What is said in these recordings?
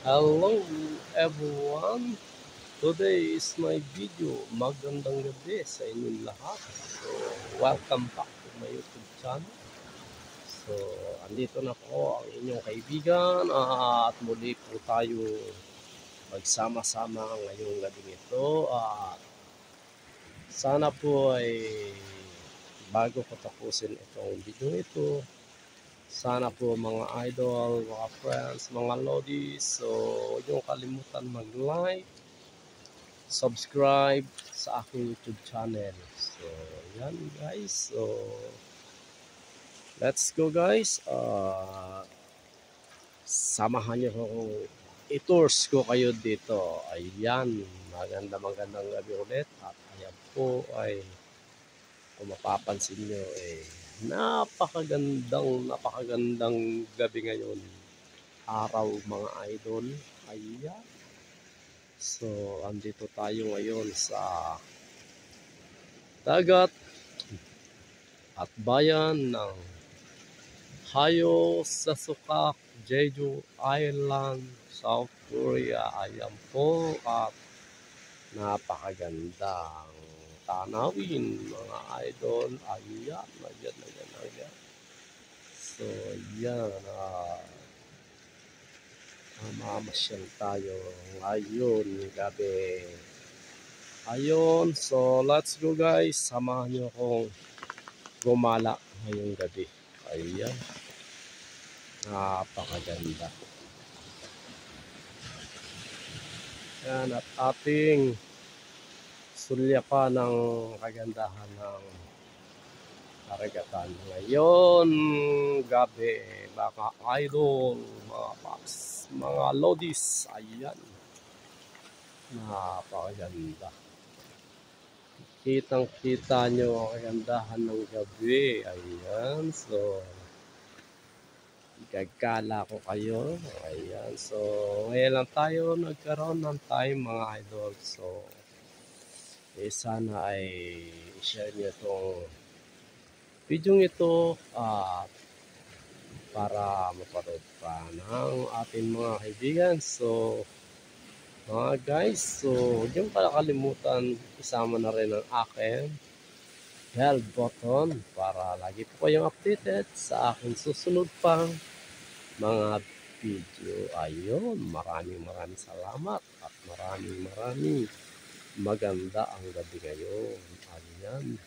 Hello everyone! Today is my video. Magandang gabi sa inyong lahat. So, welcome back to my YouTube channel. So, andito na po ang inyong kaibigan at muli po tayo magsama-sama ngayong gabi ito. Sana po ay bago ko tapusin itong video ito, sana po mga idol, mga friends, mga lodies, so huwag niyong kalimutan mag-like, subscribe sa aking YouTube channel. So, yan guys. So, let's go guys. Samahan niyo kung i-tours ko kayo dito. Ayan, magandang gabi ulit. At ayan po ay kung mapapansin nyo napakagandang gabi ngayon. Araw mga idol. Ayan. So, andito tayo ngayon sa dagat at bayan ng Hayo Sasukak, Jeju Island, South Korea. Ayan po at napakagandang tanawin mga idol. Ayan, ayan. So, yan. Mamasyal tayo ngayon gabi. Ayun, so let's go guys. Samahan nyo akong gumala ngayong gabi. Ayan. Napakaganda. Yan at ating sulyapan ng kagandahan ng karagatan. Ngayon gabi, mga idol, mga paps, mga lodis. Ayan. Napakaganda. Kitang-kita nyo ang kagandahan ng gabi. Ayan. So, gagala ko kayo. Ayan. So, ngayon lang tayo nagkaroon ng time mga idol. So, sana ay share nyo itong video ito para mapanood pa ng ating mga kaibigan. So, mga guys, so huwag niyong kalimutan isama na rin ang akin bell button para lagi po kayong updated sa aking susunod pang mga video. Ayun, maraming salamat at maraming maganda ang gabi ngayon. Ayan.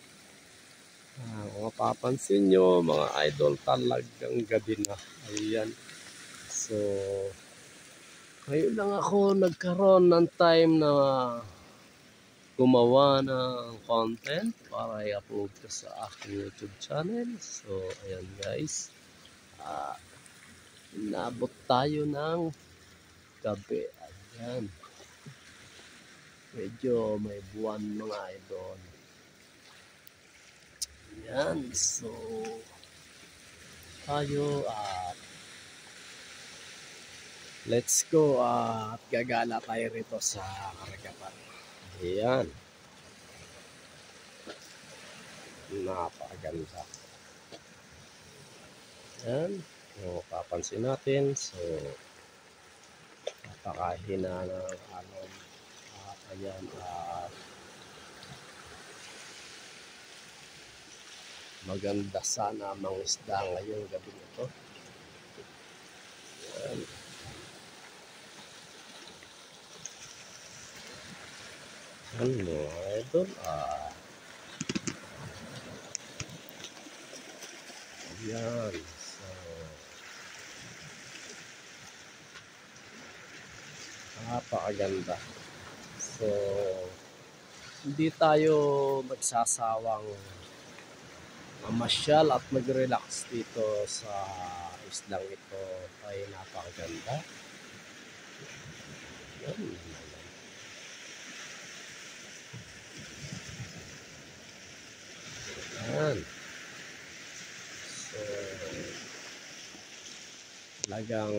Kung mapapansin nyo, mga idol, talagang gabi na. Ayan. So, ngayon lang ako nagkaroon ng time na gumawa ng content para i-upload ko sa aking YouTube channel. So, ayan guys. Inabot tayo ng gabi. Ayan. Medyo may buwan mga idol. Ayan. So, tayo at let's go at gagala tayo rito sa karagatan. Ayan. Napakaganda. Ayan. Kung papansin natin, so napakahina ng alon. At ayan, maganda sana mga isda ngayong gabi nito. Ayan. Ayan mga idol. Ayan. So, napakaganda. So, hindi tayo magsasawang mamasyal at mag-relax dito sa islang ito ay napakaganda. Ayan. Ayan. So, talagang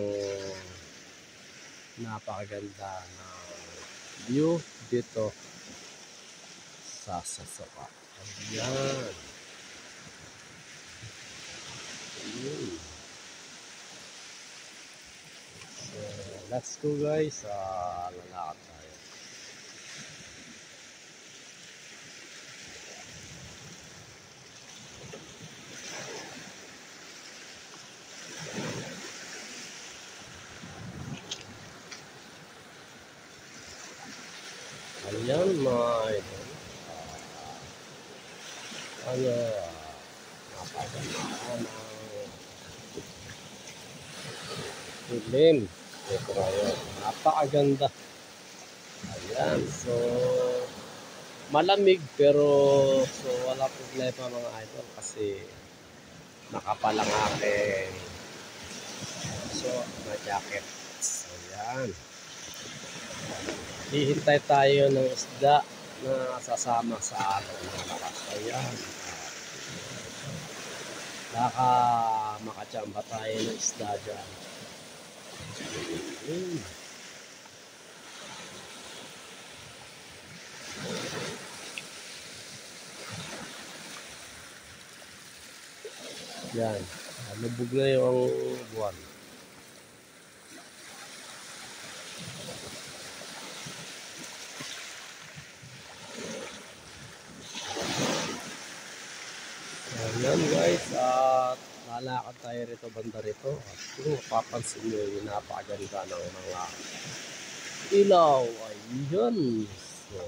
napakaganda na view dito sa Sasaka. Ayan. Ayan. So, let's go guys. Lalakad tayo. Ayan mga idol. Ano, napagandaan ng dilim. Ito ngayon. Napakaganda. Ayan, so malamig pero so wala problema mga idol kasi nakapal ang aking so na jacket. So yan. Hihintay tayo ng isda na sasama sa ating mga lakas. Ayan. Baka makachamba tayo ng isda dyan. Yan. Lubog na yung buwan. Ayan guys, at lalakad tayo rito banda rito. At kung mapapansin nyo yung napakaganda ng mga ilaw. Ayan. So,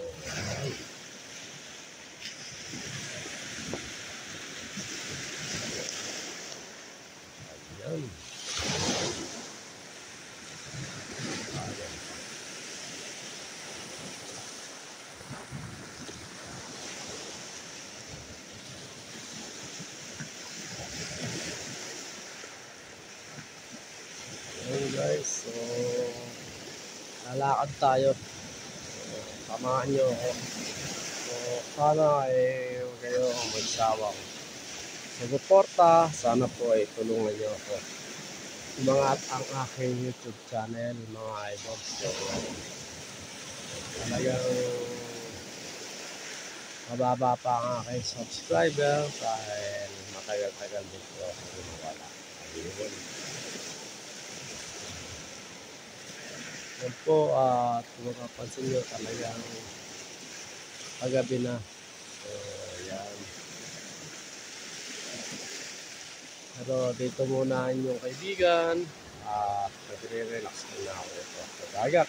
ayan. Ayan guys, so lalakad tayo. So, samahan nyo ako. So, sana huwag kayo magsawang suporta. Sana po ay tulungan nyo ako. Umangat ang aking YouTube channel, mga idol. So, talagang mababa pa ang aking subscriber dahil matagal-tagal din po ako gumawala. Ayun. Yan po, at kung mapapansin nyo talagang paggabi na. So, yan. Pero dito muna yung kaibigan at nagre-relax muna ako ito sa dagat.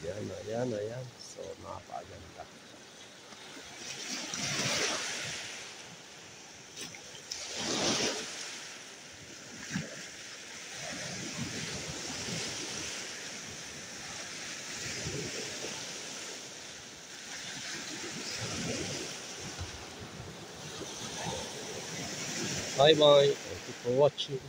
Ayan, ayan, ayan. So, napakaganda. Bye-bye. Thank you for watching.